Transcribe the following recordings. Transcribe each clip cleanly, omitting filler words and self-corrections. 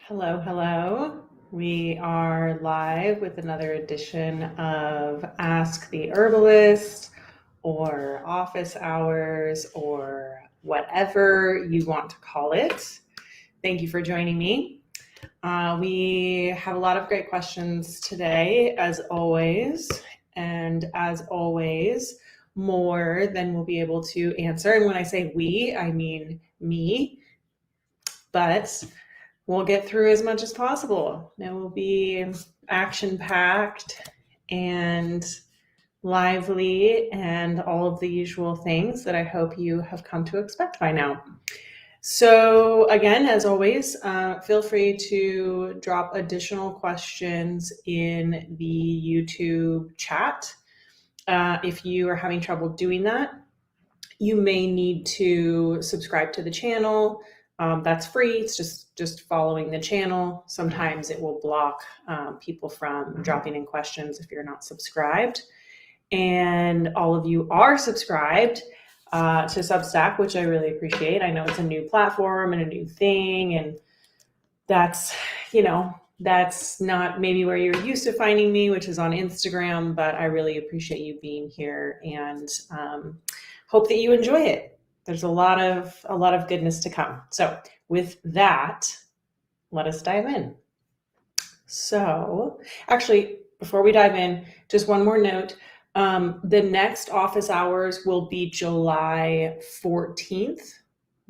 Hello, hello. We are live with another edition of Ask the Herbalist or office hours or whatever you want to call it. Thank you for joining me. We have a lot of great questions today, as always. And as always, more than we'll be able to answer. And when I say we, I mean me. But we'll get through as much as possible. It will be action-packed and lively and all of the usual things that I hope you have come to expect by now. So again, as always, feel free to drop additional questions in the YouTube chat. If you are having trouble doing that, you may need to subscribe to the channel. That's free. It's just following the channel. Sometimes it will block people from dropping in questions if you're not subscribed. And all of you are subscribed to Substack, which I really appreciate. I know it's a new platform and a new thing, and that's not maybe where you're used to finding me, which is on Instagram, but I really appreciate you being here and hope that you enjoy it. There's a lot of goodness to come. So with that, let us dive in. So actually, before we dive in, just one more note. The next office hours will be July 14th,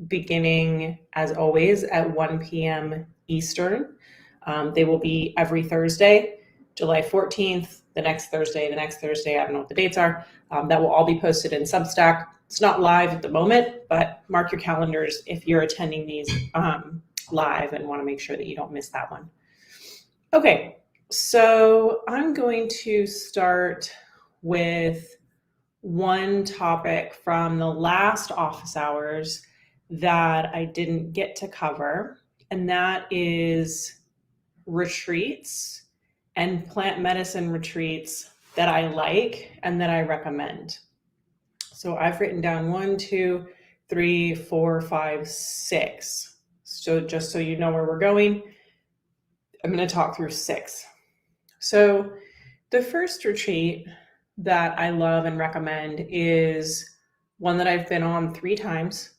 beginning as always at 1 p.m. Eastern. They will be every Thursday, July 14th, the next Thursday, I don't know what the dates are. That will all be posted in Substack. It's not live at the moment, but mark your calendars if you're attending these live and want to make sure that you don't miss that one. Okay, so I'm going to start with one topic from the last office hours that I didn't get to cover, and that is retreats and plant medicine retreats that I like and that I recommend. So I've written down 1, 2, 3, 4, 5, 6. So just so you know where we're going, I'm going to talk through 6. So the first retreat that I love and recommend is one that I've been on 3 times.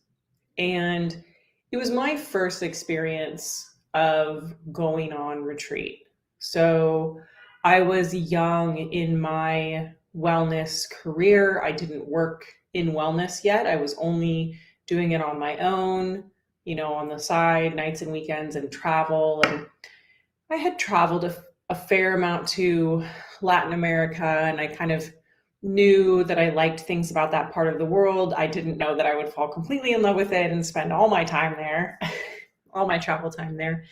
And it was my first experience of going on retreat. So I was young in my wellness career. I didn't work in wellness yet. I was only doing it on my own, on the side, nights and weekends, and travel. And I had traveled a fair amount to Latin America, and I kind of knew that I liked things about that part of the world. I didn't know that I would fall completely in love with it and spend all my time there, all my travel time there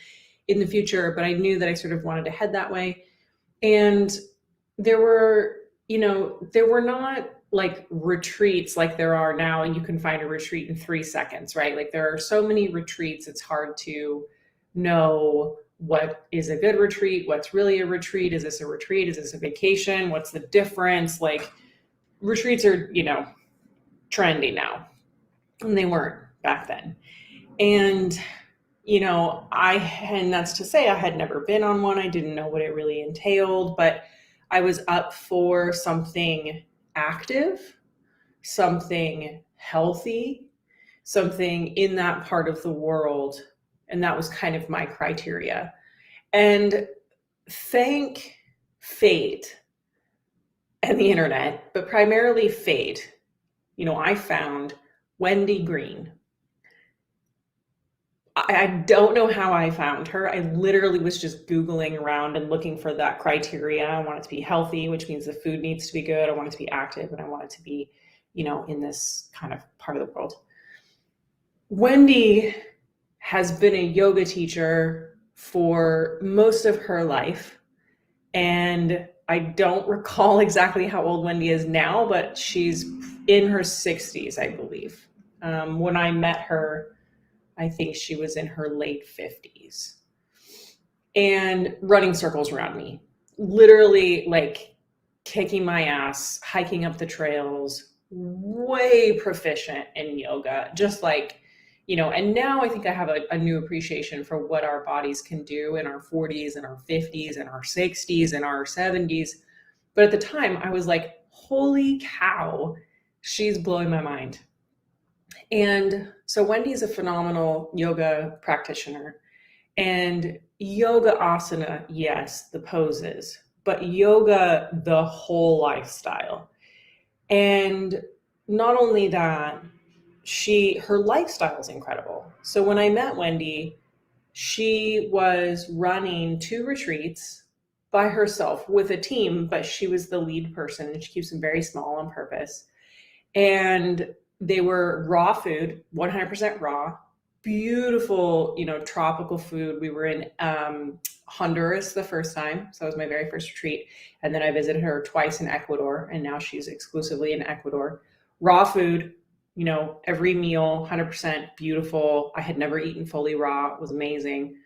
in the future, but I knew that I sort of wanted to head that way. And there were not like retreats like there are now, and you can find a retreat in 3 seconds, right? Like there are so many retreats, it's hard to know what is a good retreat, what's really a retreat. Is this a retreat? Is this a vacation? What's the difference? Like retreats are, trendy now, and they weren't back then. And and that's to say I had never been on one. I didn't know what it really entailed, but I was up for something active, something healthy, something in that part of the world. And that was kind of my criteria. And thank fate and the internet, but primarily fate, I found Wendy Green. I don't know how I found her. I literally was just Googling around and looking for that criteria. I want it to be healthy, which means the food needs to be good. I want it to be active, and I want it to be, in this kind of part of the world. Wendy has been a yoga teacher for most of her life. And I don't recall exactly how old Wendy is now, but she's in her 60s, I believe. When I met her, I think she was in her late 50s and running circles around me, literally like kicking my ass, hiking up the trails, way proficient in yoga, just like, and now I think I have a new appreciation for what our bodies can do in our 40s and our 50s and our 60s and our 70s. But at the time I was like, holy cow, she's blowing my mind. And so Wendy's a phenomenal yoga practitioner, and yoga asana, yes, the poses, but yoga, the whole lifestyle. And not only that, her lifestyle is incredible. So when I met Wendy, she was running 2 retreats by herself with a team, but she was the lead person, and she keeps them very small on purpose. And they were raw food, 100% raw, beautiful, tropical food. We were in Honduras the first time. So that was my very first retreat. And then I visited her twice in Ecuador, and now she's exclusively in Ecuador. Raw food, every meal, 100% beautiful. I had never eaten fully raw. It was amazing.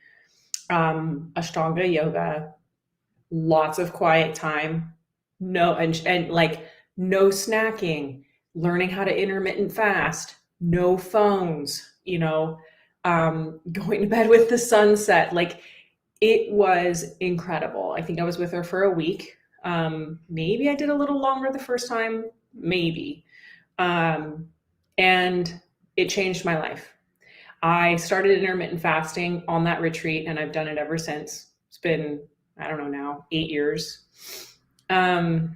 Ashtanga yoga, lots of quiet time, no snacking, learning how to intermittent fast, no phones, going to bed with the sunset. Like, it was incredible. I think I was with her for a week. Maybe I did a little longer the first time, maybe. And it changed my life. I started intermittent fasting on that retreat, and I've done it ever since. It's been, I don't know now, 8 years. I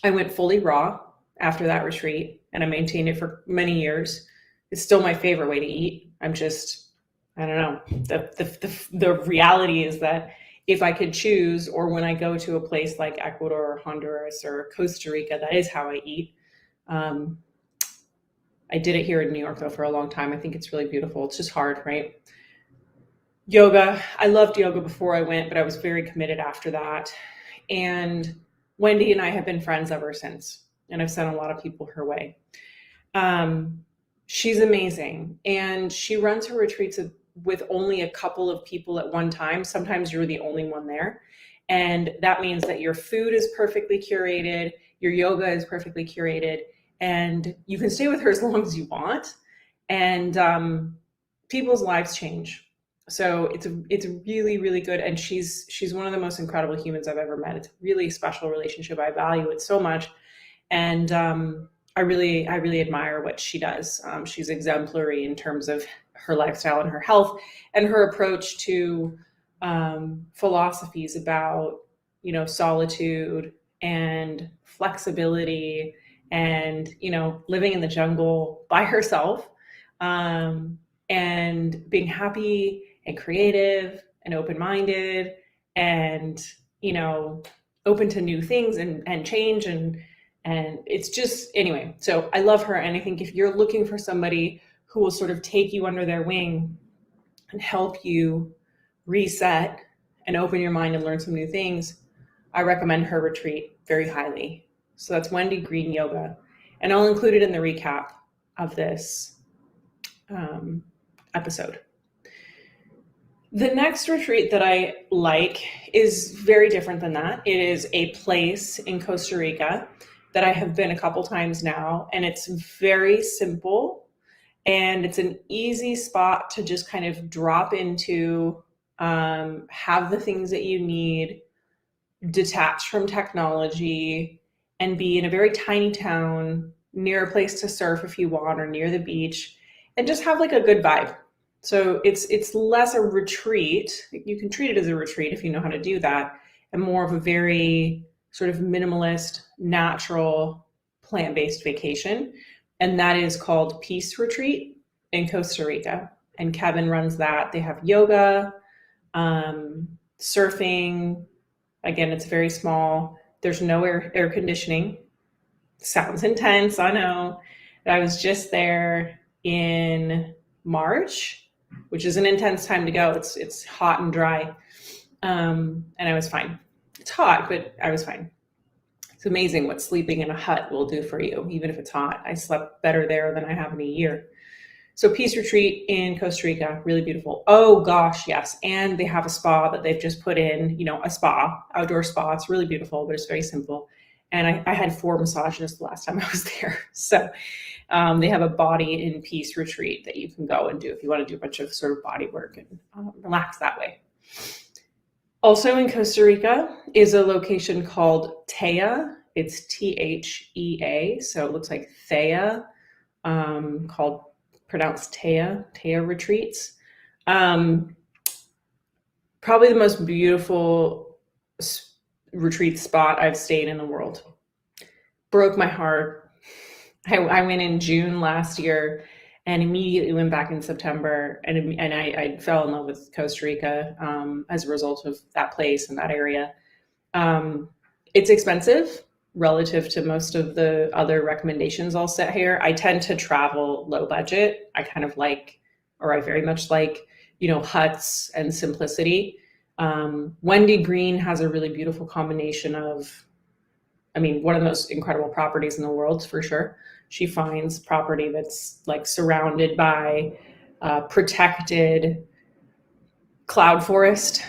went fully raw after that retreat, and I maintained it for many years. It's still my favorite way to eat. I don't know. The reality is that if I could choose, or when I go to a place like Ecuador or Honduras or Costa Rica, that is how I eat. I did it here in New York, though, for a long time. I think it's really beautiful. It's just hard, right? Yoga. I loved yoga before I went, but I was very committed after that. And Wendy and I have been friends ever since, and I've sent a lot of people her way. She's amazing, and she runs her retreats with only a couple of people at one time. Sometimes you're the only one there, and that means that your food is perfectly curated, your yoga is perfectly curated, and you can stay with her as long as you want, and people's lives change. So it's really, really good, and she's one of the most incredible humans I've ever met. It's a really special relationship. I value it so much, and I really admire what she does. She's exemplary in terms of her lifestyle and her health, and her approach to philosophies about, solitude and flexibility, and, living in the jungle by herself, and being happy and creative and open-minded, and, open to new things and change, and it's just, anyway, so I love her. And I think if you're looking for somebody who will sort of take you under their wing and help you reset and open your mind and learn some new things, I recommend her retreat very highly. So that's Wendy Green Yoga, and I'll include it in the recap of this episode. The next retreat that I like is very different than that. It is a place in Costa Rica that I have been a couple times now, and it's very simple, and it's an easy spot to just kind of drop into, have the things that you need, detach from technology, and be in a very tiny town near a place to surf if you want, or near the beach, and just have like a good vibe. So it's less a retreat. You can treat it as a retreat if you know how to do that, and more of a very sort of minimalist, natural, plant-based vacation. And that is called Peace Retreat in Costa Rica. And Kevin runs that. They have yoga, surfing. Again, it's very small. There's no air conditioning. Sounds intense, I know. I was just there in March, which is an intense time to go. It's hot and dry. And I was fine. It's hot, but I was fine. It's amazing what sleeping in a hut will do for you, even if it's hot. I slept better there than I have in a year. So Peace Retreat in Costa Rica, really beautiful. Oh gosh, yes. And they have a spa that they've just put in, a spa, outdoor spa. It's really beautiful, but it's very simple. And I had 4 massages the last time I was there. So they have a body in peace retreat that you can go and do if you want to do a bunch of sort of body work and relax that way. Also in Costa Rica is a location called Thea. It's Thea, so it looks like Thea, pronounced Thea Retreats. Probably the most beautiful retreat spot I've stayed in the world. Broke my heart. I went in June last year and immediately went back in September, and I fell in love with Costa Rica as a result of that place and that area. It's expensive relative to most of the other recommendations I'll set here. I tend to travel low budget. I very much like, huts and simplicity. Wendy Green has a really beautiful combination of, one of the most incredible properties in the world for sure. She finds property that's like surrounded by protected cloud forest,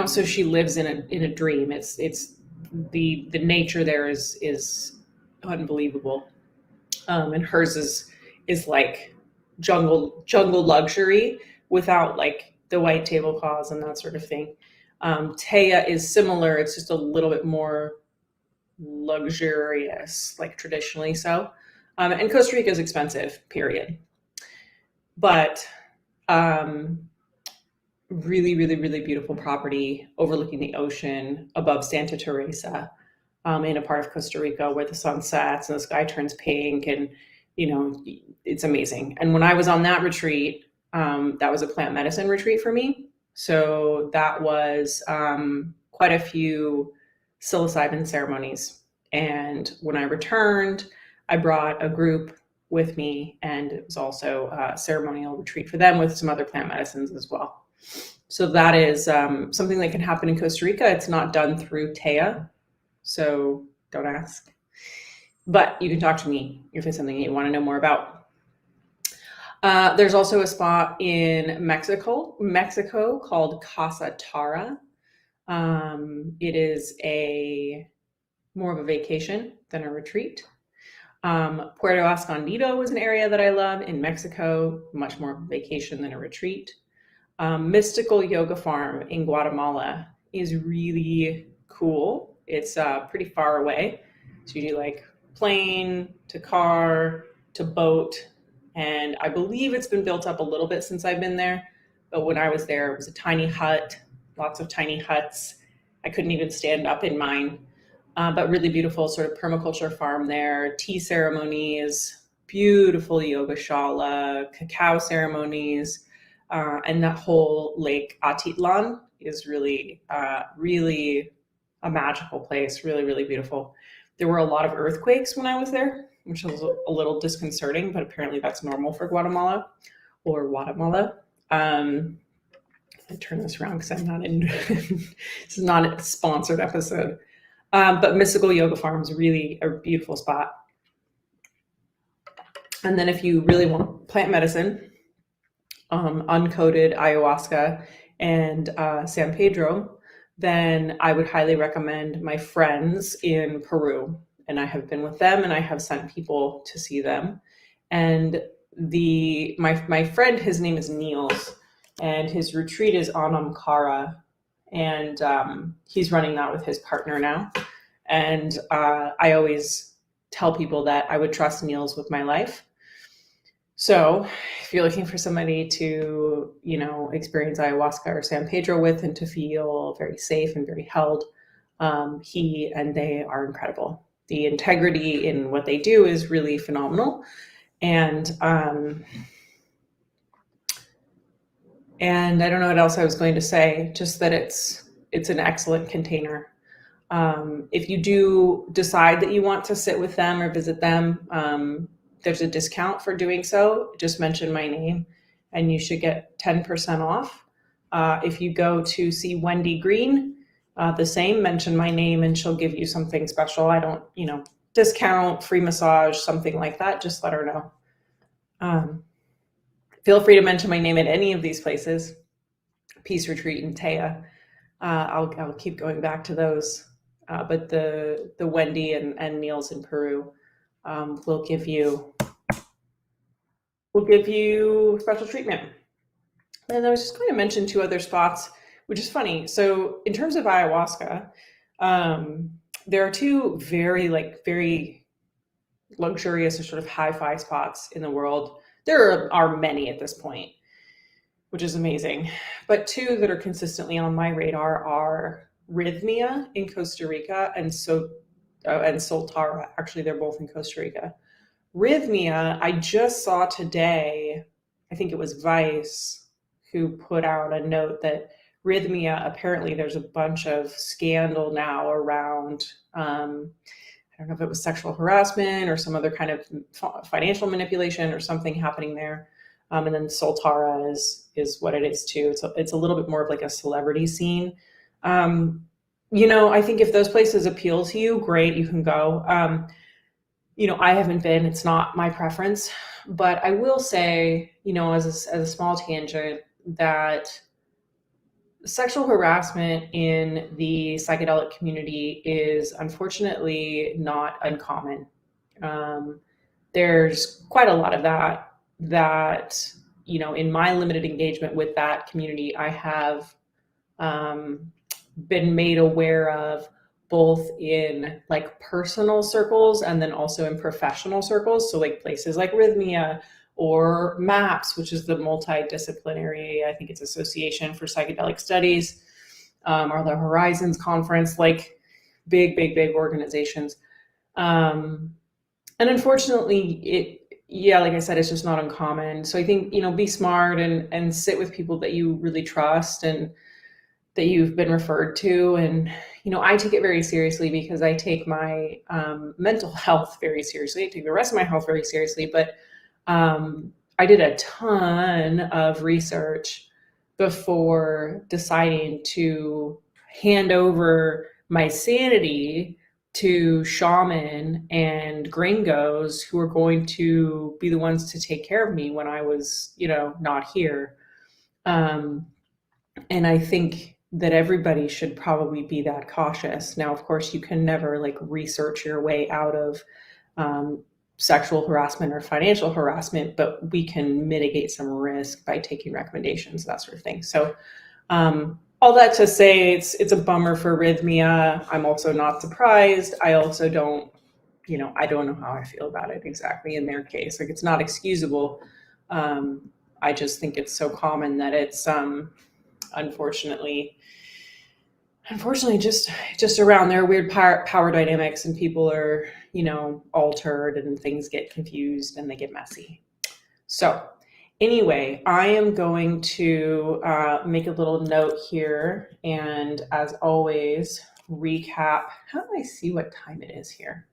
so she lives in a dream. It's the nature there is unbelievable. And hers is like jungle luxury without like the white tablecloths and that sort of thing. Thea is similar. It's just a little bit more luxurious, like traditionally so. And Costa Rica is expensive, period. But really, really, really beautiful property overlooking the ocean above Santa Teresa, in a part of Costa Rica where the sun sets and the sky turns pink, and it's amazing. And when I was on that retreat, that was a plant medicine retreat for me. So that was quite a few psilocybin ceremonies. And when I returned, I brought a group with me, and it was also a ceremonial retreat for them with some other plant medicines as well. So that is something that can happen in Costa Rica. It's not done through Thea, so don't ask. But you can talk to me if it's something you want to know more about. There's also a spot in Mexico called Casa Tara. It is more of a vacation than a retreat. Puerto Escondido is an area that I love in Mexico, much more of a vacation than a retreat. Mystical Yoga Farm in Guatemala is really cool. It's pretty far away. So you do like plane to car to boat. And I believe it's been built up a little bit since I've been there. But when I was there, it was a tiny hut, lots of tiny huts. I couldn't even stand up in mine. But really beautiful sort of permaculture farm there. Tea ceremonies, beautiful yogashala, cacao ceremonies. And that whole Lake Atitlan is really, really a magical place. Really, really beautiful. There were a lot of earthquakes when I was there, which was a little disconcerting, but apparently that's normal for Guatemala. I turn this around because I'm not in, this is not a sponsored episode. But Mystical Yoga Farm is really a beautiful spot. And then if you really want plant medicine, uncoded ayahuasca and San Pedro, then I would highly recommend my friends in Peru. And I have been with them, and I have sent people to see them. And my friend, his name is Niels, and his retreat is on Ankara, and he's running that with his partner now. And I always tell people that I would trust Niels with my life. So if you're looking for somebody to, experience ayahuasca or San Pedro with and to feel very safe and very held, he and they are incredible. The integrity in what they do is really phenomenal. And I don't know what else I was going to say, just that it's an excellent container. If you do decide that you want to sit with them or visit them, there's a discount for doing so. Just mention my name and you should get 10% off. If you go to see Wendy Green, the same, mention my name and she'll give you something special. I don't, discount, free massage, something like that. Just let her know. Feel free to mention my name at any of these places. Peace Retreat and Thea. I'll keep going back to those. but the Wendy and Neil's in Peru will give you special treatment. And I was just going to mention 2 other spots, which is funny. So in terms of ayahuasca, there are 2 very luxurious or sort of hi-fi spots in the world. There are many at this point, which is amazing. But 2 that are consistently on my radar are Rhythmia in Costa Rica and Soltara. Actually, they're both in Costa Rica. Rhythmia, I just saw today, I think it was Vice, who put out a note that Rhythmia, apparently there's a bunch of scandal now around, I don't know if it was sexual harassment or some other kind of financial manipulation or something happening there. And then Soltara is what it is too. It's a little bit more of like a celebrity scene. I think if those places appeal to you, great, you can go. I haven't been, it's not my preference, but I will say, as a small tangent, that sexual harassment in the psychedelic community is unfortunately not uncommon. There's quite a lot of that, in my limited engagement with that community, I have been made aware of, both in like personal circles and then also in professional circles. So like places like Rhythmia or MAPS, which is the multidisciplinary, I think it's Association for Psychedelic Studies, or the Horizons Conference, like big organizations. And unfortunately, like I said, it's just not uncommon. So I think, be smart and sit with people that you really trust and that you've been referred to. And, I take it very seriously because I take my mental health very seriously. I take the rest of my health very seriously. But I did a ton of research before deciding to hand over my sanity to shaman and gringos who are going to be the ones to take care of me when I was, not here. And I think that everybody should probably be that cautious. Now, of course, you can never research your way out of sexual harassment or financial harassment, but we can mitigate some risk by taking recommendations, that sort of thing. So all that to say, it's a bummer for Rhythmia. I'm also not surprised. I also don't, I don't know how I feel about it exactly in their case. It's not excusable. I just think it's so common that it's unfortunately just around there, weird power dynamics, and people are, altered, and things get confused and they get messy. So anyway, I am going to make a little note here, and as always, recap. How do I see what time it is here?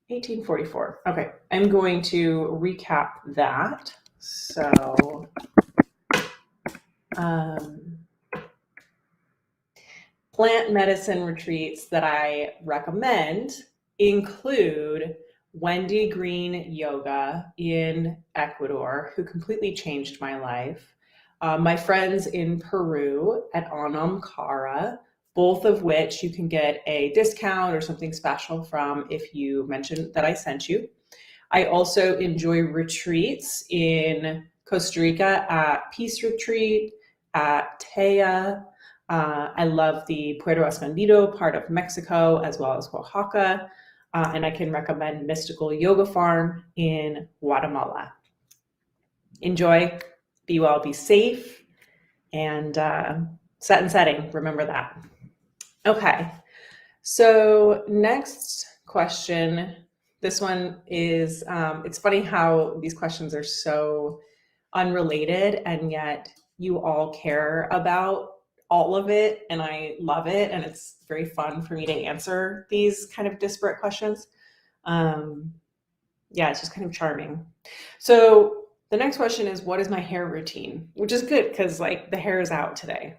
1844. Okay, I'm going to recap that. So plant medicine retreats that I recommend include Wendy Green Yoga in Ecuador, who completely changed my life. My friends in Peru at Anam Cara, both of which you can get a discount or something special from if you mention that I sent you. I also enjoy retreats in Costa Rica at Peace Retreat, at Tea. I love the Puerto Escondido part of Mexico, as well as Oaxaca. And I can recommend Mystical Yoga Farm in Guatemala. Enjoy, be well, be safe, and set and setting, remember that. Okay, so next question. This one is, it's funny how these questions are so unrelated, and yet you all care about all of it, and I love it, and it's very fun for me to answer these kind of disparate questions. Yeah, it's just kind of charming. So the next question is, what is my hair routine? Which is good because the hair is out today.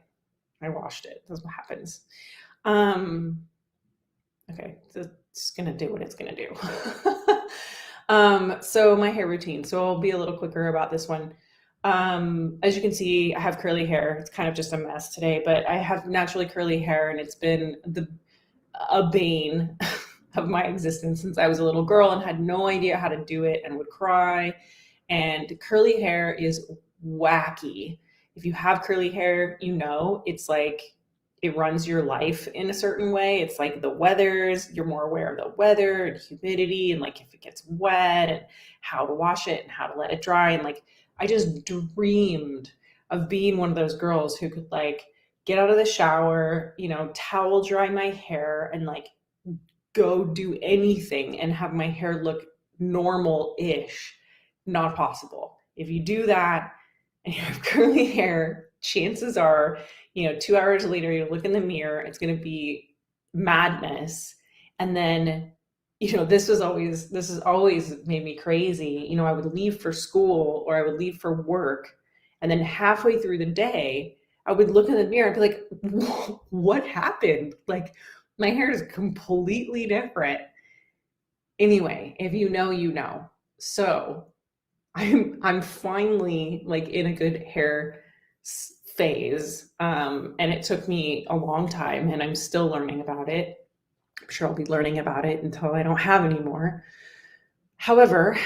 I washed it. That's what happens. Okay, so it's gonna do what it's gonna do. So my hair routine. So I'll be a little quicker about this one. As you can see, I have curly hair. It's kind of just a mess today, but I have naturally curly hair, and it's been a bane of my existence since I was a little girl and had no idea how to do it and would cry. And curly hair is wacky. If you have curly hair, you know, it's like it runs your life in a certain way. It's like the weathers, you're more aware of the weather and humidity and like if it gets wet and how to wash it and how to let it dry. And like, I just dreamed of being one of those girls who could like get out of the shower, you know, towel dry my hair and like go do anything and have my hair look normal-ish. Not possible. If you do that and you have curly hair, chances are, you know, 2 hours later, you look in the mirror, it's going to be madness. And then, you know, this has always made me crazy. You know, I would leave for school or I would leave for work. And then halfway through the day, I would look in the mirror and be like, what happened? Like, my hair is completely different. Anyway, if you know, you know. So I'm finally like in a good hair phase. And it took me a long time and I'm still learning about it. I'm sure I'll be learning about it until I don't have any more. However,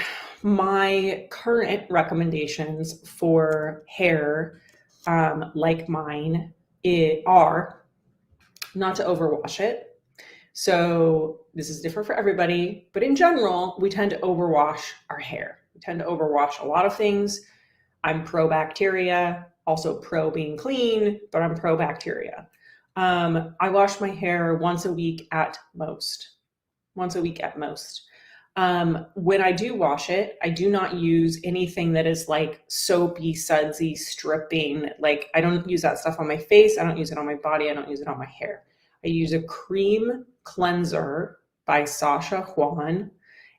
my current recommendations for hair, like mine, are not to overwash it. So this is different for everybody, but in general, we tend to overwash our hair. We tend to overwash a lot of things. I'm pro bacteria, also pro being clean, but I'm pro bacteria. I wash my hair once a week at most. Once a week at most. When I do wash it, I do not use anything that is like soapy, sudsy, stripping. Like I don't use that stuff on my face. I don't use it on my body. I don't use it on my hair. I use a cream cleanser by Sasha Juan,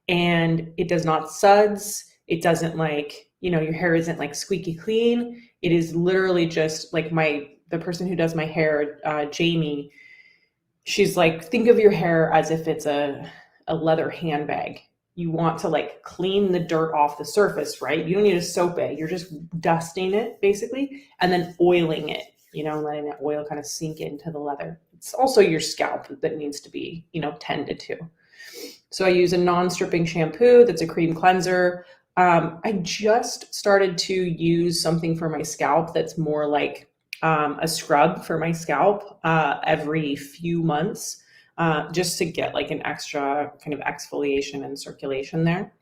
and it does not suds. It doesn't like, you know, your hair isn't like squeaky clean. It is literally just like the person who does my hair, Jamie, she's like, think of your hair as if it's a leather handbag. You want to like clean the dirt off the surface, right? You don't need to soap it. You're just dusting it basically and then oiling it, you know, letting that oil kind of sink into the leather. It's also your scalp that needs to be, you know, tended to. So I use a non-stripping shampoo that's a cream cleanser. I just started to use something for my scalp that's more like a scrub for my scalp every few months, just to get like an extra kind of exfoliation and circulation there.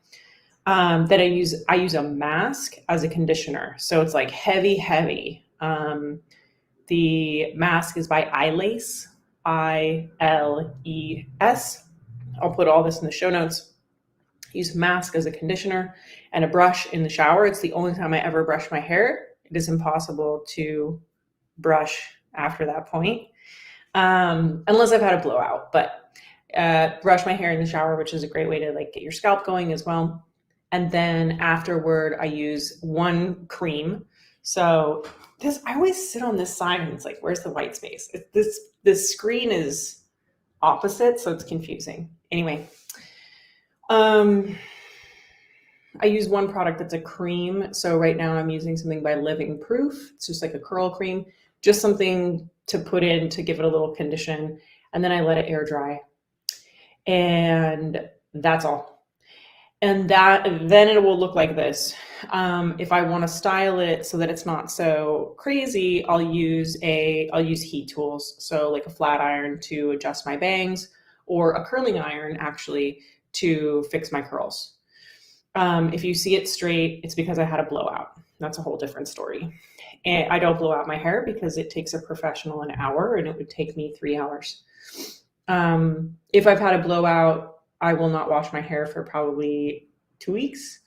Then I use a mask as a conditioner. So it's like heavy. The mask is by iLace, ILES. I'll put all this in the show notes. Use a mask as a conditioner and a brush in the shower. It's the only time I ever brush my hair. It is impossible to brush after that point, unless I've had a blowout, but brush my hair in the shower, which is a great way to like get your scalp going as well. And then afterward, I use one cream. So I always sit on this side and it's like, where's the white space? This screen is opposite, so it's confusing. Anyway, I use one product that's a cream. So right now I'm using something by Living Proof. It's just like a curl cream, just something to put in to give it a little condition. And then I let it air dry. And that's all. And then it will look like this. If I want to style it so that it's not so crazy, I'll use heat tools. So like a flat iron to adjust my bangs, or a curling iron actually to fix my curls. If you see it straight, it's because I had a blowout. That's a whole different story. And I don't blow out my hair because it takes a professional an hour and it would take me 3 hours. If I've had a blowout, I will not wash my hair for probably 2 weeks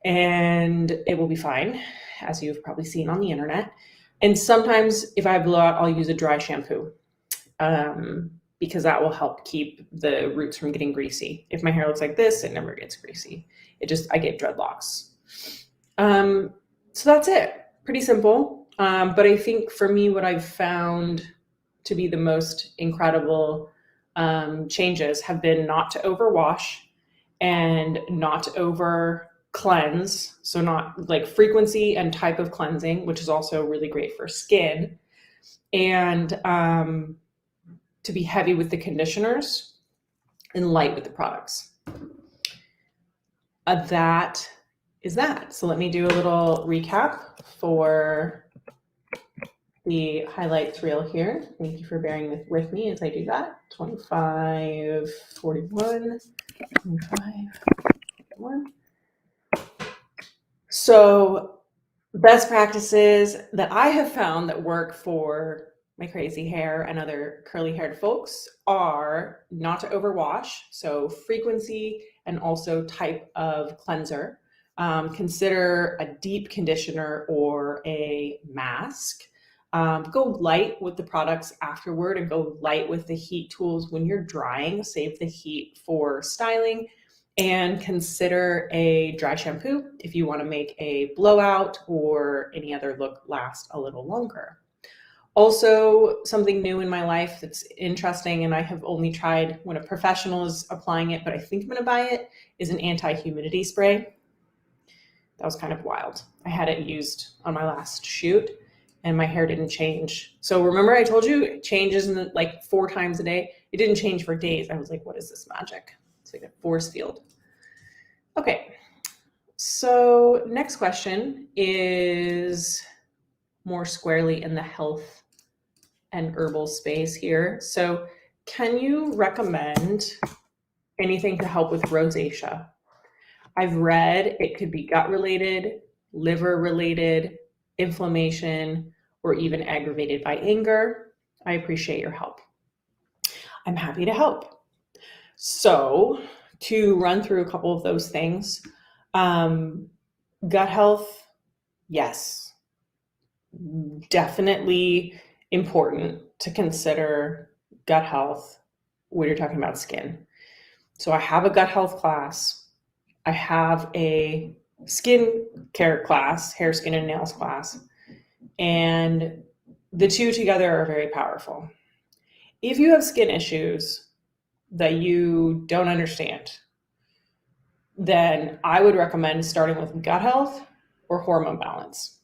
and it will be fine, as you've probably seen on the internet. And sometimes if I have a blowout, I'll use a dry shampoo because that will help keep the roots from getting greasy. If my hair looks like this, it never gets greasy. I get dreadlocks. So that's it. Pretty simple. But I think for me, what I've found to be the most incredible changes have been not to overwash and not to over cleanse. So not like frequency and type of cleansing, which is also really great for skin. And to be heavy with the conditioners and light with the products. That is that. So let me do a little recap for the highlights reel here. Thank you for bearing with me as I do that. 25, 41, 25, 41. So best practices that I have found that work for my crazy hair and other curly haired folks are not to overwash. So frequency and also type of cleanser. Consider a deep conditioner or a mask. Go light with the products afterward and go light with the heat tools when you're drying. Save the heat for styling. And consider a dry shampoo if you want to make a blowout or any other look last a little longer. Also, something new in my life that's interesting, and I have only tried when a professional is applying it, but I think I'm going to buy it, is an anti-humidity spray. That was kind of wild. I had it used on my last shoot and my hair didn't change. So remember I told you it changes in like 4 times a day? It didn't change for days. I was like, what is this magic? It's like a force field. Okay, so next question is more squarely in the health and herbal space here. So can you recommend anything to help with rosacea? I've read it could be gut related, liver related, inflammation, or even aggravated by anger. I appreciate your help. I'm happy to help. So to run through a couple of those things, gut health, yes, definitely important to consider gut health when you're talking about skin. So I have a gut health class. I have a skin care class, hair, skin, and nails class, and the two together are very powerful. If you have skin issues that you don't understand, then I would recommend starting with gut health or hormone balance.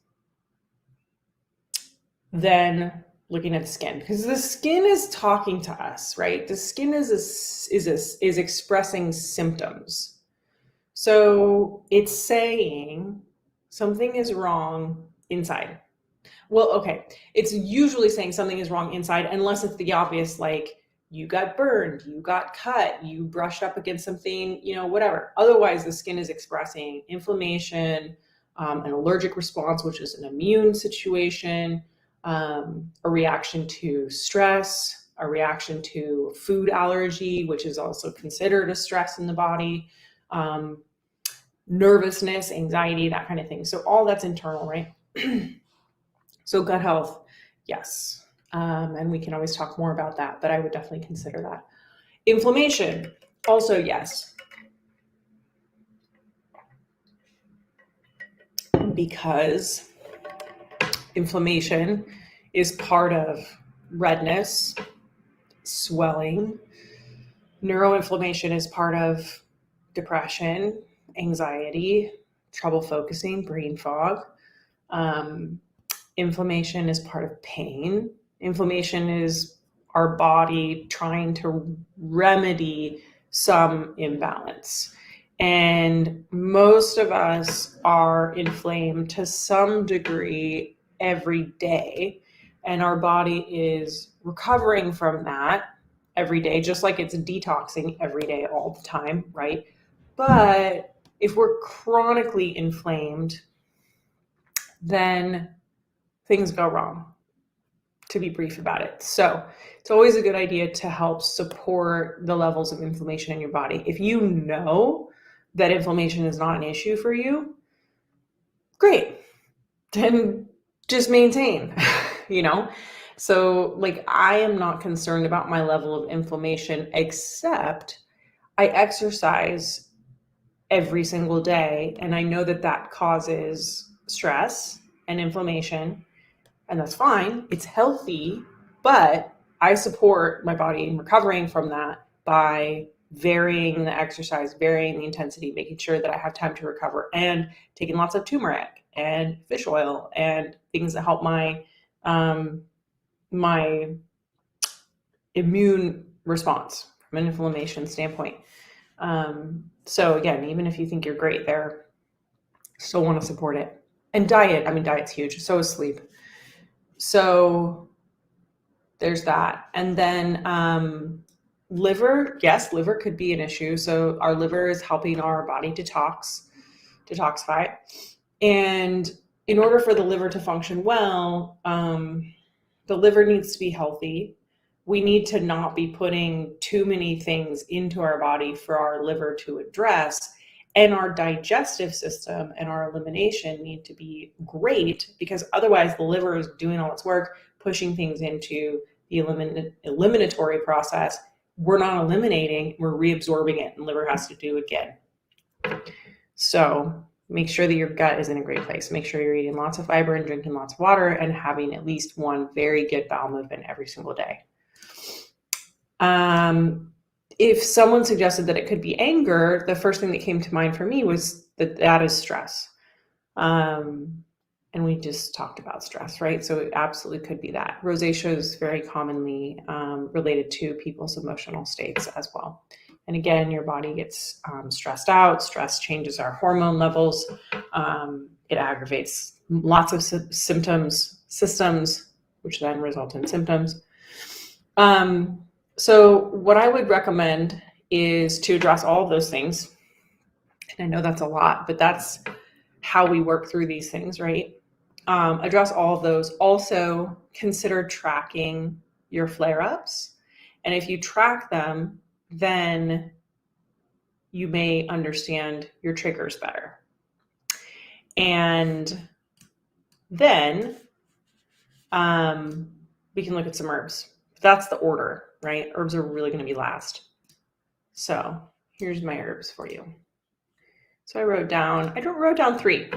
Then looking at the skin, because the skin is talking to us, right? The skin is expressing symptoms. So it's saying something is wrong inside. Well, okay, it's usually saying something is wrong inside, unless it's the obvious, like you got burned, you got cut, you brushed up against something, whatever. Otherwise, the skin is expressing inflammation, an allergic response, which is an immune situation, a reaction to stress, a reaction to food allergy, which is also considered a stress in the body, nervousness, anxiety, that kind of thing. So all that's internal, right? So gut health, yes. And we can always talk more about that, but I would definitely consider that. Inflammation, also yes. Because inflammation is part of redness, swelling. Neuroinflammation is part of depression, anxiety, trouble focusing, brain fog. Inflammation is part of pain. Inflammation is our body trying to remedy some imbalance. And most of us are inflamed to some degree every day. And our body is recovering from that every day, just like it's detoxing every day all the time, right? But if we're chronically inflamed, then things go wrong, to be brief about it. So it's always a good idea to help support the levels of inflammation in your body. If you know that inflammation is not an issue for you, great, then just maintain, So like, I am not concerned about my level of inflammation, except I exercise every single day. And I know that that causes stress and inflammation. And that's fine. It's healthy, but I support my body in recovering from that by varying the exercise, varying the intensity, making sure that I have time to recover, and taking lots of turmeric and fish oil and things that help my immune response from an inflammation standpoint. So again, even if you think you're great there, still want to support it. And diet, I mean, diet's huge. So is sleep. So there's that. And then liver, yes, liver could be an issue. So our liver is helping our body detoxify. And in order for the liver to function well, the liver needs to be healthy. We need to not be putting too many things into our body for our liver to address. And our digestive system and our elimination need to be great, because otherwise the liver is doing all its work, pushing things into the eliminatory process. We're not eliminating, we're reabsorbing it, and liver has to do it again. So make sure that your gut is in a great place. Make sure you're eating lots of fiber and drinking lots of water and having at least one very good bowel movement every single day. If someone suggested that it could be anger, the first thing that came to mind for me was that is stress. And we just talked about stress, right? So it absolutely could be that. Rosacea is very commonly related to people's emotional states as well. And again, your body gets stressed out. Stress changes our hormone levels. It aggravates lots of systems, which then result in symptoms. So what I would recommend is to address all of those things. And I know that's a lot, but that's how we work through these things, right? Address all of those. Also consider tracking your flare-ups. And if you track them, then you may understand your triggers better. And then we can look at some herbs. That's the order, right? Herbs are really going to be last. So here's my herbs for you. So I wrote down 3.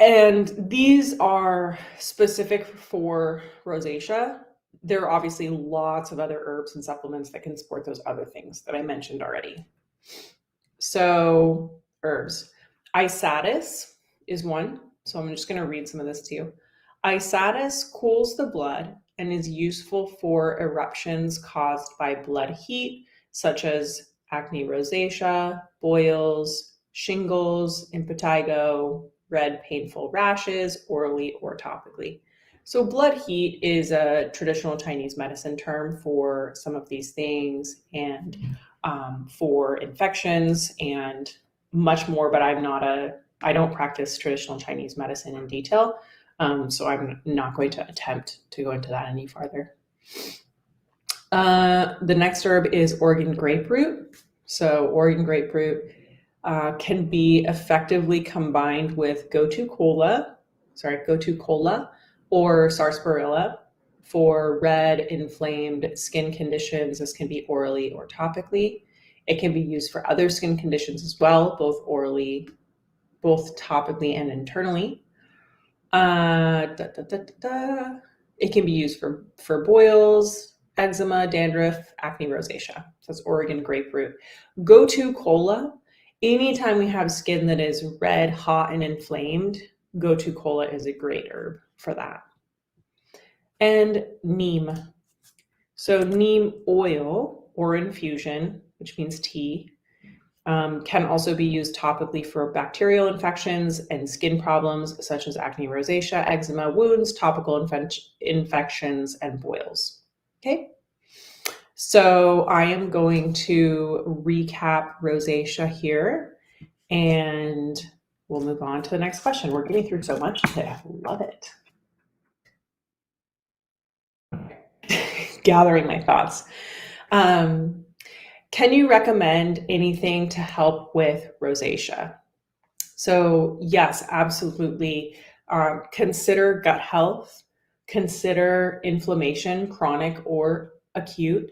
And these are specific for rosacea. There are obviously lots of other herbs and supplements that can support those other things that I mentioned already. So herbs. Isatis is one. So I'm just going to read some of this to you. Isatis cools the blood and is useful for eruptions caused by blood heat, such as acne rosacea, boils, shingles, impetigo, red painful rashes, orally or topically. So blood heat is a traditional Chinese medicine term for some of these things, and for infections and much more, but I don't practice traditional Chinese medicine in detail. So I'm not going to attempt to go into that any farther. The next herb is Oregon grapefruit. So Oregon grapefruit can be effectively combined with gotu kola or sarsaparilla for red inflamed skin conditions. This can be orally or topically. It can be used for other skin conditions as well, both topically and internally. It can be used for boils, eczema, dandruff, acne rosacea. So that's Oregon grapefruit. Gotu kola. Anytime we have skin that is red, hot, and inflamed, gotu kola is a great herb for that. And neem. So neem oil or infusion, which means tea, can also be used topically for bacterial infections and skin problems such as acne rosacea, eczema, wounds, topical infections, and boils. Okay, so I am going to recap rosacea here, and we'll move on to the next question. We're getting through so much today. I love it. Gathering my thoughts. Can you recommend anything to help with rosacea? So yes, absolutely. Consider gut health, consider inflammation, chronic or acute.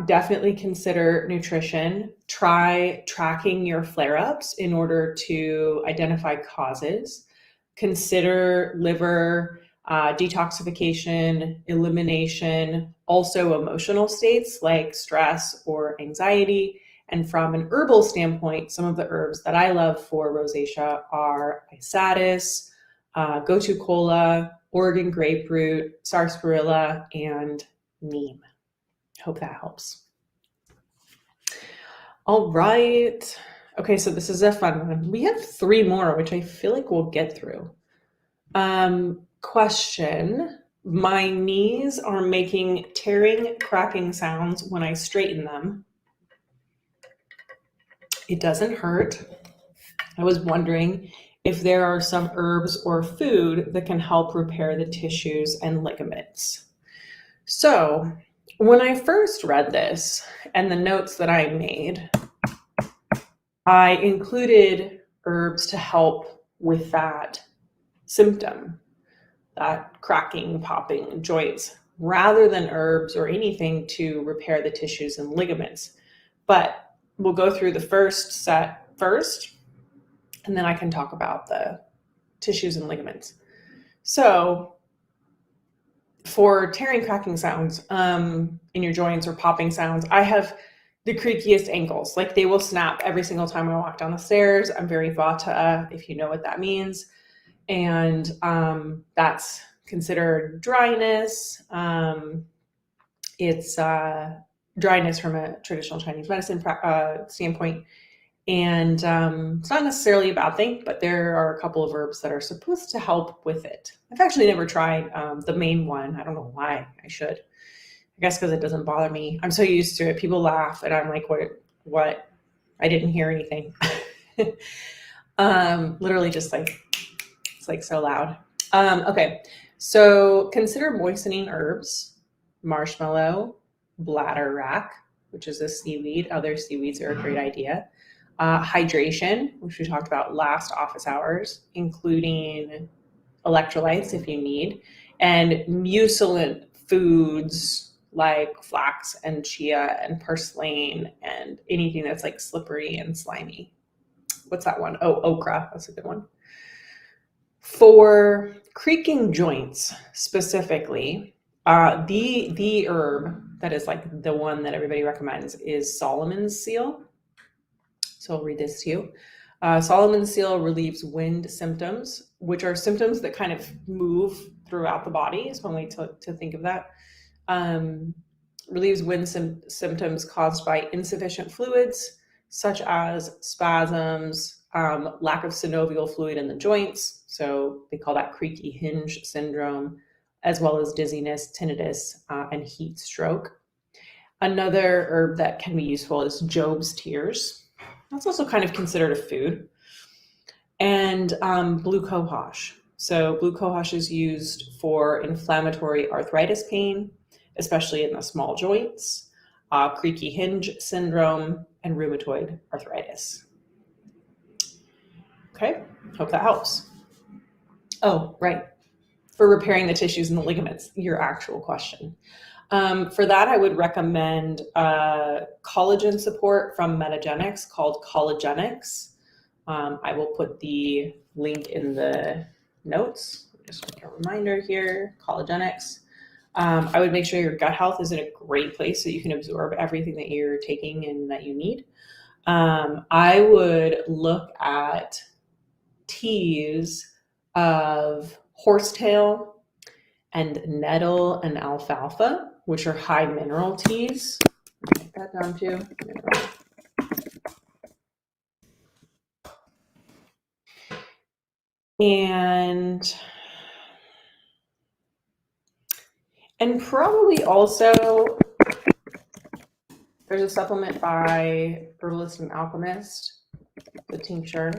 Definitely consider nutrition. Try tracking your flare-ups in order to identify causes. Consider liver detoxification, elimination, also emotional states like stress or anxiety. And from an herbal standpoint, some of the herbs that I love for rosacea are Isatis, gotu kola, Oregon grapefruit, sarsaparilla, and neem. Hope that helps. All right. Okay, so this is a fun one. We have 3 more, which I feel like we'll get through. Question. My knees are making tearing, cracking sounds when I straighten them. It doesn't hurt. I was wondering if there are some herbs or food that can help repair the tissues and ligaments. So when I first read this and the notes that I made, I included herbs to help with that symptom, that cracking, popping joints, rather than herbs or anything to repair the tissues and ligaments. But we'll go through the first set first, and then I can talk about the tissues and ligaments. So for tearing, cracking sounds in your joints or popping sounds, I have the creakiest ankles. Like they will snap every single time I walk down the stairs. I'm very Vata, if you know what that means. And that's considered dryness. It's dryness from a traditional Chinese medicine standpoint. And it's not necessarily a bad thing, but there are a couple of herbs that are supposed to help with it. I've actually never tried the main one. I don't know why. I should. I guess because it doesn't bother me. I'm so used to it. People laugh and I'm like, what? I didn't hear anything. Literally just like, it's like so loud. Okay, so consider moistening herbs, marshmallow, bladder wrack, which is a seaweed. Other seaweeds are a great idea. Hydration, which we talked about last office hours, including electrolytes if you need, and mucilent foods like flax and chia and purslane and anything that's like slippery and slimy. What's that one? Oh, okra. That's a good one. For creaking joints specifically, the herb that is like the one that everybody recommends is Solomon's seal. So I'll read this to you. Solomon's seal relieves wind symptoms, which are symptoms that kind of move throughout the body is one way to think of that. Relieves wind symptoms caused by insufficient fluids, such as spasms, lack of synovial fluid in the joints. So they call that creaky hinge syndrome, as well as dizziness, tinnitus, and heat stroke. Another herb that can be useful is Job's tears. That's also kind of considered a food. And blue cohosh. So blue cohosh is used for inflammatory arthritis pain, especially in the small joints, creaky hinge syndrome, and rheumatoid arthritis. Okay, hope that helps. Oh, right. For repairing the tissues and the ligaments, your actual question. For that, I would recommend collagen support from Metagenics called Collagenix. I will put the link in the notes. Just like a reminder here, Collagenix. I would make sure your gut health is in a great place so you can absorb everything that you're taking and that you need. I would look at teas of horsetail and nettle and alfalfa, which are high mineral teas. Write that down too. And probably also there's a supplement by Herbalist and Alchemist, the tincture.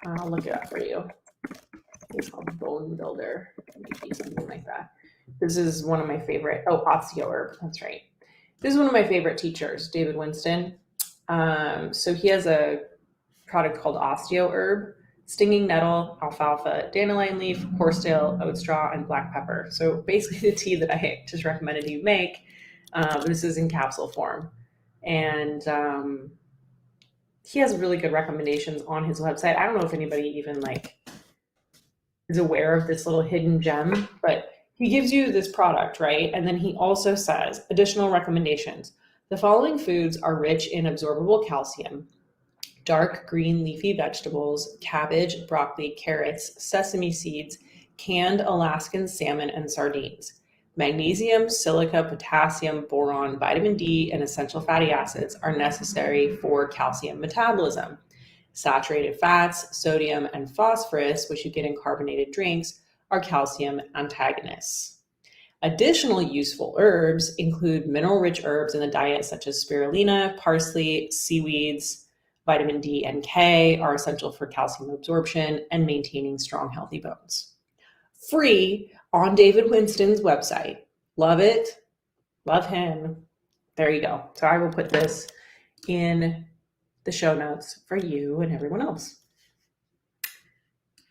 I'll look it up for you. It's called Bone Builder, maybe something like that. This is one of my favorite. Oh, Osteo Herb. That's right. This is one of my favorite teachers, David Winston. So he has a product called Osteo Herb, stinging nettle, alfalfa, dandelion leaf, horsetail, oat straw, and black pepper. So basically the tea that I just recommended you make, this is in capsule form. And he has really good recommendations on his website. I don't know if anybody even is aware of this little hidden gem, but he gives you this product, right? And then he also says additional recommendations. The following foods are rich in absorbable calcium: dark green leafy vegetables, cabbage, broccoli, carrots, sesame seeds, canned Alaskan salmon, and sardines. Magnesium, silica, potassium, boron, vitamin D, and essential fatty acids are necessary for calcium metabolism. Saturated fats, sodium, and phosphorus, which you get in carbonated drinks, are calcium antagonists. Additional useful herbs include mineral-rich herbs in the diet such as spirulina, parsley, seaweeds. Vitamin D and K are essential for calcium absorption and maintaining strong, healthy bones. Free on David Winston's website. Love it. Love him. There you go. So I will put this in the show notes for you and everyone else.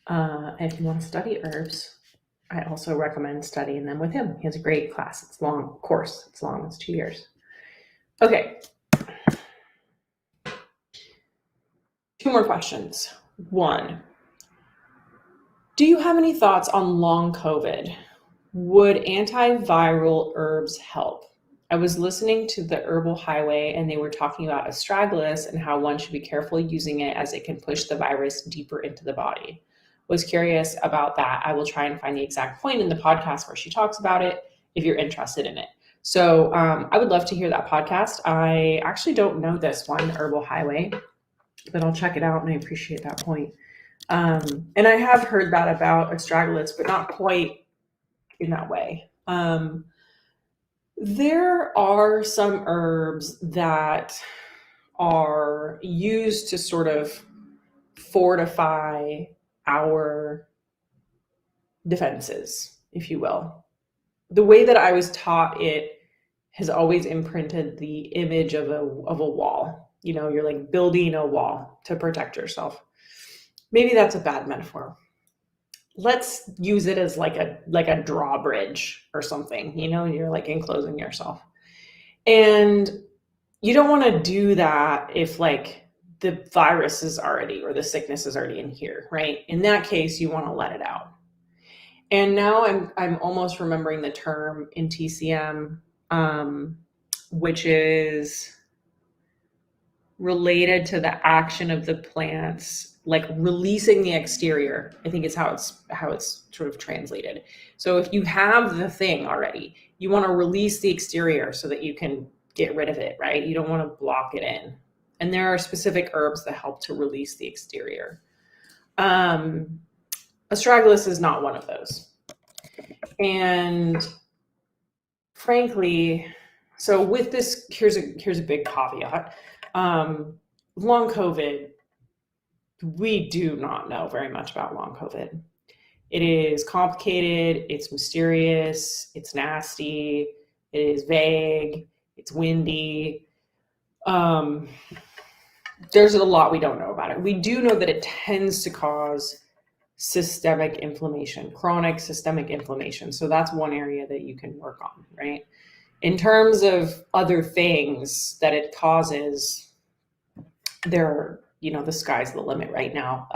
If you want to study herbs, I also recommend studying them with him. He has a great class. It's long, of course. It's long. It's 2 years. Okay. 2 more questions. 1, do you have any thoughts on long COVID? Would antiviral herbs help? I was listening to the Herbal Highway and they were talking about astragalus and how one should be careful using it as it can push the virus deeper into the body. Was curious about that. I will try and find the exact point in the podcast where she talks about it if you're interested in it. So I would love to hear that podcast. I actually don't know this one, Herbal Highway, but I'll check it out and I appreciate that point. And I have heard that about astragalus, but not quite in that way. There are some herbs that are used to sort of fortify our defenses, if you will. The way that I was taught it has always imprinted the image of a wall. You know, you're like building a wall to protect yourself. Maybe that's a bad metaphor. Let's use it as like a drawbridge or something, you know, you're like enclosing yourself. And you don't want to do that if like the virus is already, or the sickness is already in here, right? In that case, you want to let it out. And now I'm almost remembering the term in TCM, which is related to the action of the plants, like releasing the exterior. I think it's how it's sort of translated. So if you have the thing already, you want to release the exterior so that you can get rid of it, right? You don't want to block it in. And there are specific herbs that help to release the exterior. Astragalus is not one of those. And frankly, so with this, here's a big caveat. Long COVID, we do not know very much about long COVID. It is complicated, it's mysterious, it's nasty, it is vague, it's windy. There's a lot we don't know about it. We do know that it tends to cause systemic inflammation, chronic systemic inflammation. So that's one area that you can work on, right? In terms of other things that it causes, the sky's the limit right now.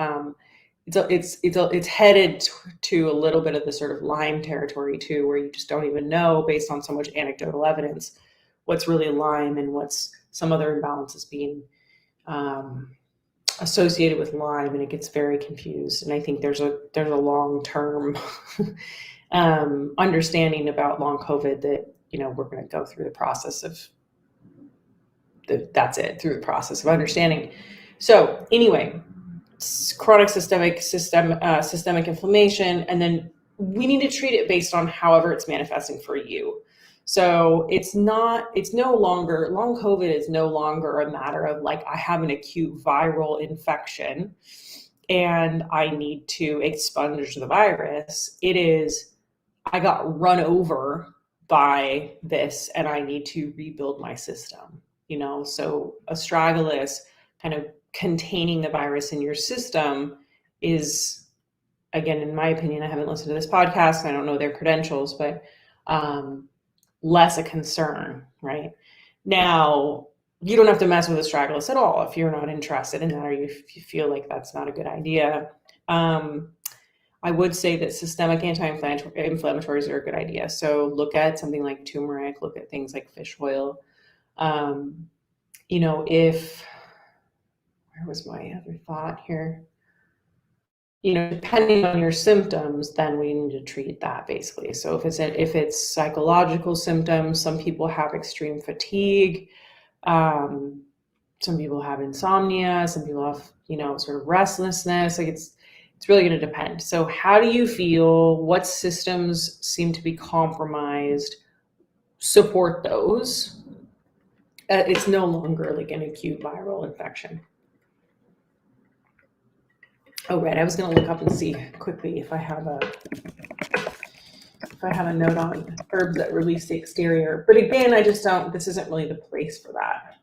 It's headed to a little bit of the sort of Lyme territory too, where you just don't even know, based on so much anecdotal evidence, what's really Lyme and what's some other imbalances being associated with Lyme, and it gets very confused. And I think there's a long-term understanding about long COVID that, we're going to go through the process of through the process of understanding. So anyway, chronic systemic inflammation, and then we need to treat it based on however it's manifesting for you. So long COVID is no longer a matter of like, I have an acute viral infection and I need to expunge the virus. It is, I got run over by this and I need to rebuild my system, so astragalus kind of containing the virus in your system is, again, in my opinion, I haven't listened to this podcast, I don't know their credentials, but less a concern, right? Now, you don't have to mess with astragalus at all if you're not interested in that, or if you feel like that's not a good idea. I would say that systemic anti-inflammatories are a good idea. So look at something like turmeric, look at things like fish oil. Where was my other thought here? depending on your symptoms, then we need to treat that basically. So if it's psychological symptoms, some people have extreme fatigue, some people have insomnia, some people have, sort of restlessness. Like it's really going to depend. So how do you feel? What systems seem to be compromised? Support those. It's no longer like an acute viral infection. Oh, right. I was going to look up and see quickly if I have a note on herbs that release the exterior. But again, I just don't. This isn't really the place for that.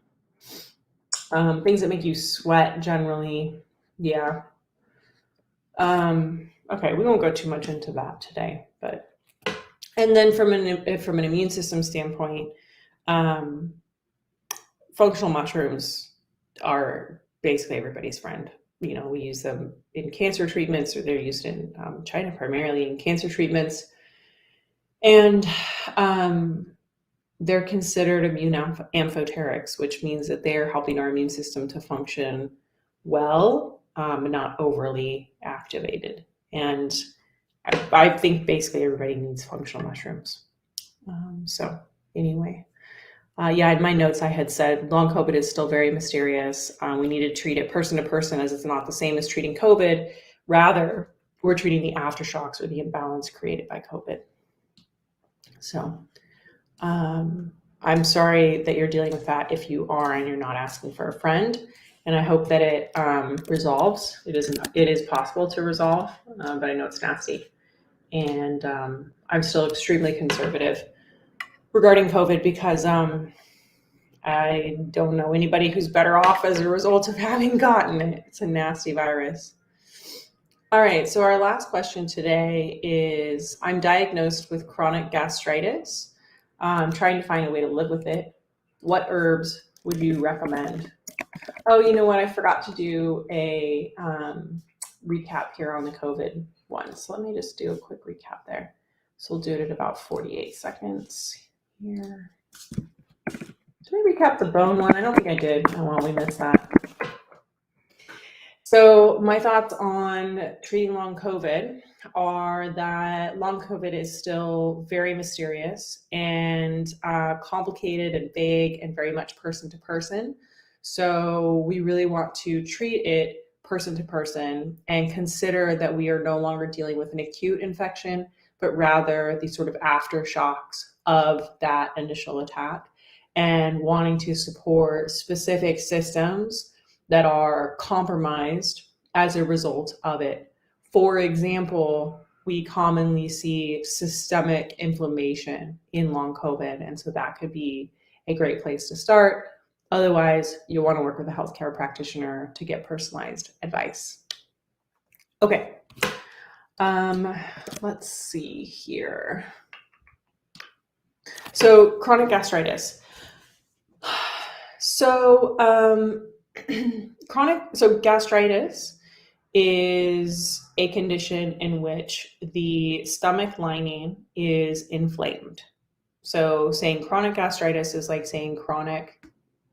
Things that make you sweat generally, yeah. Okay, we won't go too much into that today, but and then from an immune system standpoint, functional mushrooms are basically everybody's friend. We use them in cancer treatments, or they're used in China primarily in cancer treatments, and they're considered immune amphoterics, which means that they're helping our immune system to function well, not overly activated. And I think basically everybody needs functional mushrooms. So anyway, in my notes I had said long COVID is still very mysterious. We need to treat it person to person, as it's not the same as treating COVID. Rather, we're treating the aftershocks or the imbalance created by COVID. So I'm sorry that you're dealing with that if you are and you're not asking for a friend. And I hope that it resolves. It is possible to resolve, but I know it's nasty. And I'm still extremely conservative regarding COVID because I don't know anybody who's better off as a result of having gotten it. It's a nasty virus. All right, so our last question today is, I'm diagnosed with chronic gastritis. I'm trying to find a way to live with it. What herbs would you recommend? Oh, you know what? I forgot to do a recap here on the COVID one. So let me just do a quick recap there. So we'll do it at about 48 seconds here. Did I recap the bone one? I don't think I did. Oh, well, we missed that. So my thoughts on treating long COVID are that long COVID is still very mysterious and complicated and vague and very much person to person. So we really want to treat it person to person and consider that we are no longer dealing with an acute infection, but rather the sort of aftershocks of that initial attack, and wanting to support specific systems that are compromised as a result of it. For example, we commonly see systemic inflammation in long COVID, and so that could be a great place to start. Otherwise, you'll want to work with a healthcare practitioner to get personalized advice. Okay, let's see here. So chronic gastritis. So gastritis is a condition in which the stomach lining is inflamed. So saying chronic gastritis is like saying chronic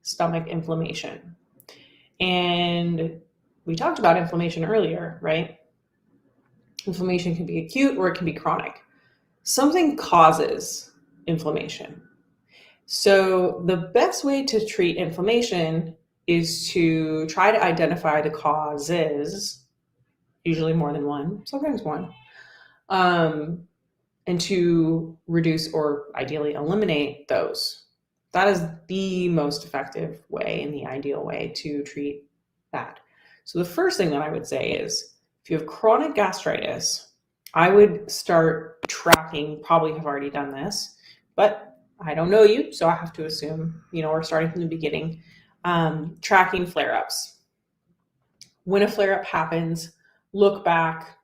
stomach inflammation. And we talked about inflammation earlier, right? Inflammation can be acute or it can be chronic. Something causes inflammation. So the best way to treat inflammation is to try to identify the causes, usually more than one, sometimes one, and to reduce or ideally eliminate those. That is the most effective way and the ideal way to treat that. So the first thing that I would say is, if you have chronic gastritis, I would start tracking, probably have already done this, but I don't know you, so I have to assume, we're starting from the beginning, tracking flare-ups. When a flare-up happens, look back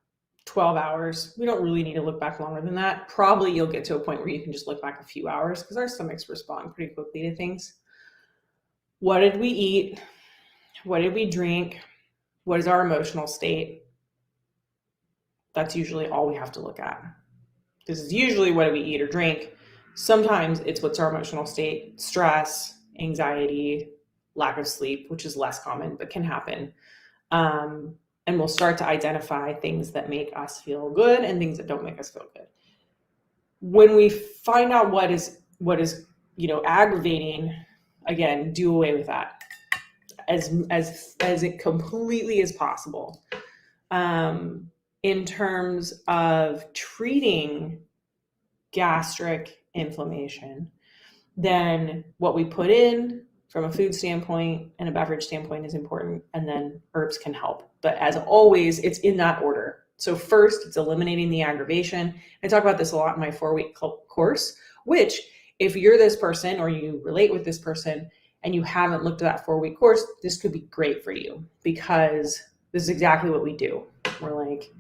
12 hours. We don't really need to look back longer than that. Probably you'll get to a point where you can just look back a few hours because our stomachs respond pretty quickly to things. What did we eat? What did we drink? What is our emotional state? That's usually all we have to look at. This is usually what do we eat or drink. Sometimes it's what's our emotional state, stress, anxiety, lack of sleep, which is less common, but can happen. And and we'll start to identify things that make us feel good and things that don't make us feel good. When we find out what is aggravating, again, do away with that as it completely as possible. In terms of treating gastric inflammation, then what we put in from a food standpoint and a beverage standpoint is important, and then herbs can help. But as always, it's in that order. So first, it's eliminating the aggravation. I talk about this a lot in my 4-week course, which if you're this person or you relate with this person and you haven't looked at that 4-week course, this could be great for you, because this is exactly what we do. We're like,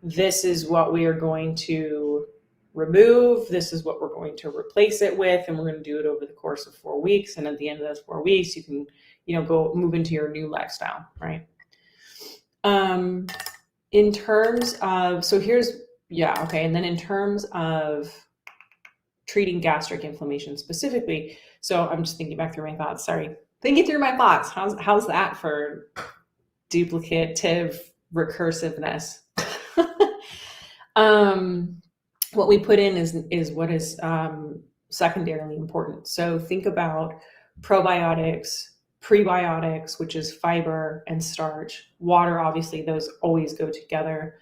this is what we are going to remove. This is what we're going to replace it with. And we're going to do it over the course of 4 weeks. And at the end of those 4 weeks, you can, go move into your new lifestyle, right? In terms of, and then in terms of treating gastric inflammation specifically, so I'm just thinking back through my thoughts. Sorry. Thinking through my thoughts. How's that for duplicative recursiveness? What we put in is what is secondarily important. So think about probiotics, prebiotics, which is fiber and starch, water, obviously those always go together.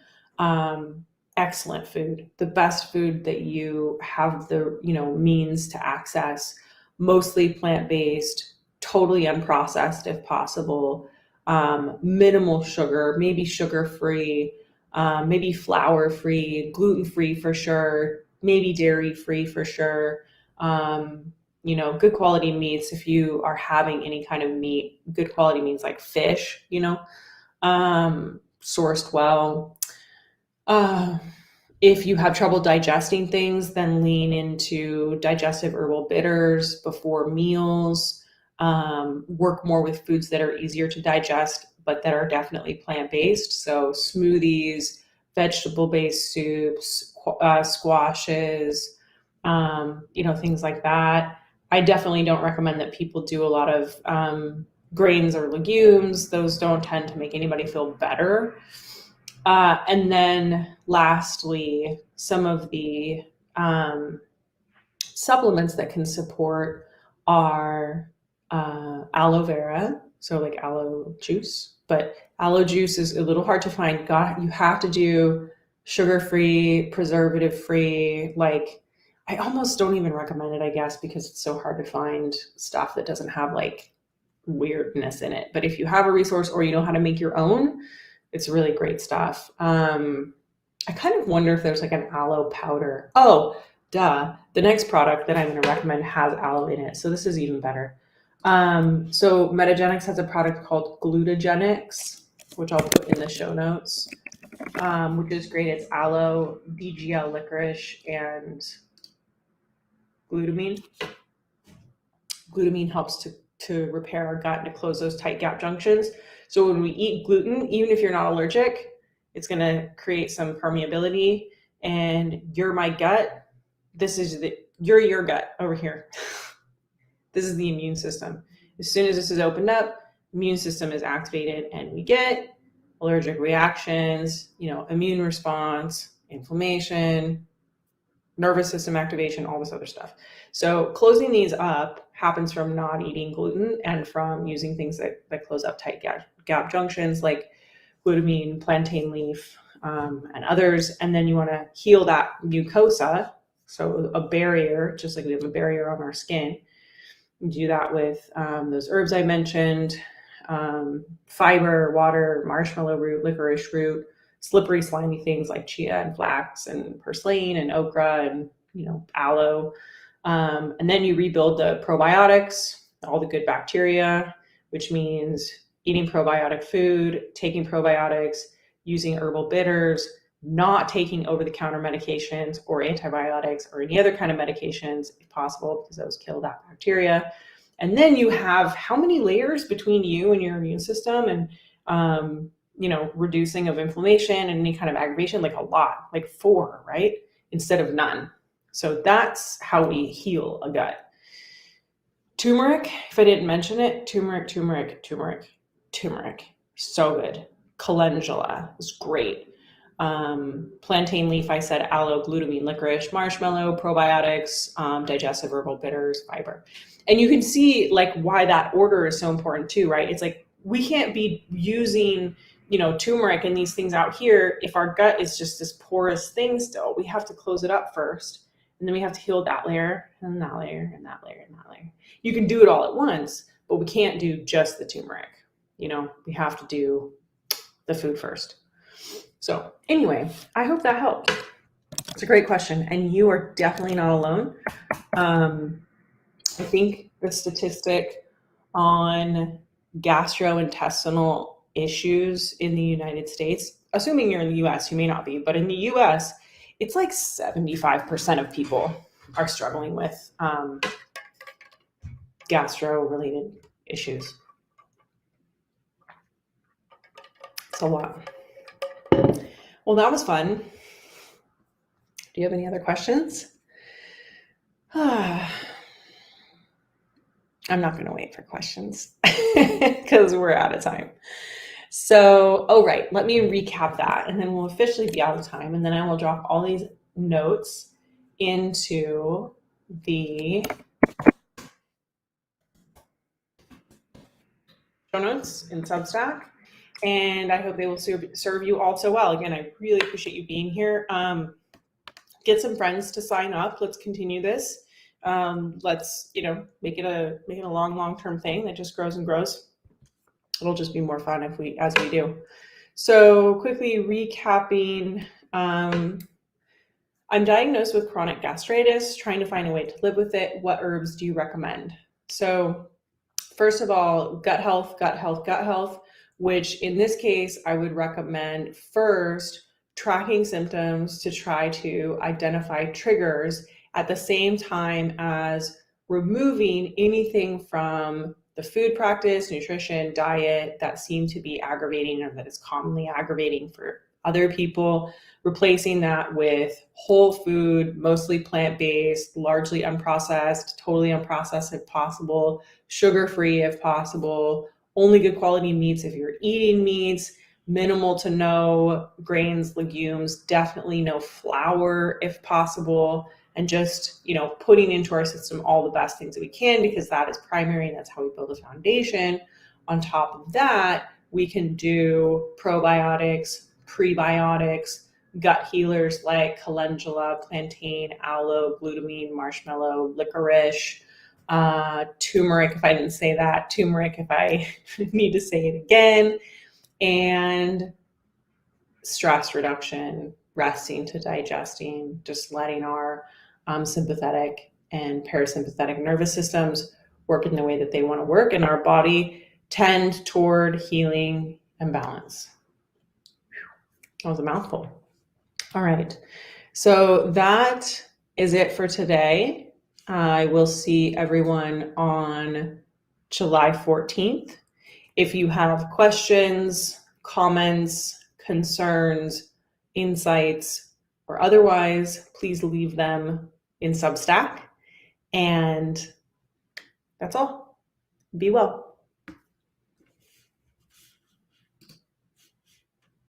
Excellent food, the best food that you have the means to access, mostly plant-based, totally unprocessed if possible, minimal sugar, maybe sugar-free, maybe flour-free, gluten-free for sure, maybe dairy-free for sure. Good quality meats. If you are having any kind of meat, good quality meats like fish, sourced well. If you have trouble digesting things, then lean into digestive herbal bitters before meals. Work more with foods that are easier to digest, but that are definitely plant-based. So smoothies, vegetable-based soups, squashes, things like that. I definitely don't recommend that people do a lot of grains or legumes. Those don't tend to make anybody feel better. And then lastly, some of the supplements that can support are aloe vera, so like aloe juice, but aloe juice is a little hard to find. You have to do sugar-free, preservative-free. Like, I almost don't even recommend it, I guess, because it's so hard to find stuff that doesn't have like weirdness in it. But if you have a resource or you know how to make your own, it's really great stuff. I kind of wonder if there's like an aloe powder. Oh, duh. The next product that I'm going to recommend has aloe in it. So this is even better. So Metagenics has a product called Glutagenics, which I'll put in the show notes, which is great. It's aloe, BGL licorice, and glutamine. Glutamine helps to repair our gut and to close those tight gap junctions. So when we eat gluten, even if you're not allergic, it's going to create some permeability. And you're my gut. You're your gut over here. This is the immune system. As soon as this is opened up, immune system is activated and we get allergic reactions, immune response, inflammation, nervous system activation, all this other stuff. So closing these up happens from not eating gluten and from using things that close up tight gap junctions like glutamine, plantain leaf, and others. And then you want to heal that mucosa, so a barrier, just like we have a barrier on our skin. You do that with those herbs I mentioned, fiber, water, marshmallow root, licorice root, slippery, slimy things like chia and flax and purslane and okra and aloe. And then you rebuild the probiotics, all the good bacteria, which means eating probiotic food, taking probiotics, using herbal bitters, not taking over-the-counter medications or antibiotics or any other kind of medications if possible, because those kill that bacteria. And then you have how many layers between you and your immune system and, reducing of inflammation and any kind of aggravation, like a lot, like 4, right? Instead of none. So that's how we heal a gut. Turmeric, if I didn't mention it, turmeric. So good. calendula is great. Plantain leaf, I said aloe, glutamine, licorice, marshmallow, probiotics, digestive herbal bitters, fiber. And you can see like why that order is so important too, right? It's like we can't be using, turmeric and these things out here if our gut is just this porous thing still. We have to close it up first, and then we have to heal that layer and that layer and that layer and that layer. You can do it all at once, but we can't do just the turmeric. We have to do the food first. So anyway, I hope that helped. It's a great question, and you are definitely not alone. I think the statistic on gastrointestinal issues in the United States, assuming you're in the US, you may not be, but in the US, it's like 75% of people are struggling with gastro-related issues. It's a lot. Well, that was fun. Do you have any other questions? I'm not going to wait for questions because we're out of time. So, right, let me recap that, and then we'll officially be out of time, and then I will drop all these notes into the show notes in Substack, and I hope they will serve you all so well. Again, I really appreciate you being here. Get some friends to sign up. Let's continue this. Let's make it a long-term thing that just grows and grows. It'll just be more fun as we do. So quickly recapping, I'm diagnosed with chronic gastritis, trying to find a way to live with it. What herbs do you recommend? So first of all, gut health, which in this case, I would recommend first tracking symptoms to try to identify triggers at the same time as removing anything from the food practice, nutrition, diet that seem to be aggravating or that is commonly aggravating for other people, replacing that with whole food, mostly plant-based, largely unprocessed, totally unprocessed if possible, sugar-free if possible, only good quality meats if you're eating meats, minimal to no grains, legumes, definitely no flour if possible, and just, putting into our system all the best things that we can, because that is primary and that's how we build a foundation. On top of that, we can do probiotics, prebiotics, gut healers like calendula, plantain, aloe, glutamine, marshmallow, licorice, turmeric, if I didn't say that, turmeric if I need to say it again, and stress reduction, resting to digesting, just letting our sympathetic and parasympathetic nervous systems work in the way that they want to work, and our body tend toward healing and balance. That was a mouthful. All right. So that is it for today. I will see everyone on July 14th. If you have questions, comments, concerns, insights, or otherwise, please leave them in Substack. And that's all. Be well.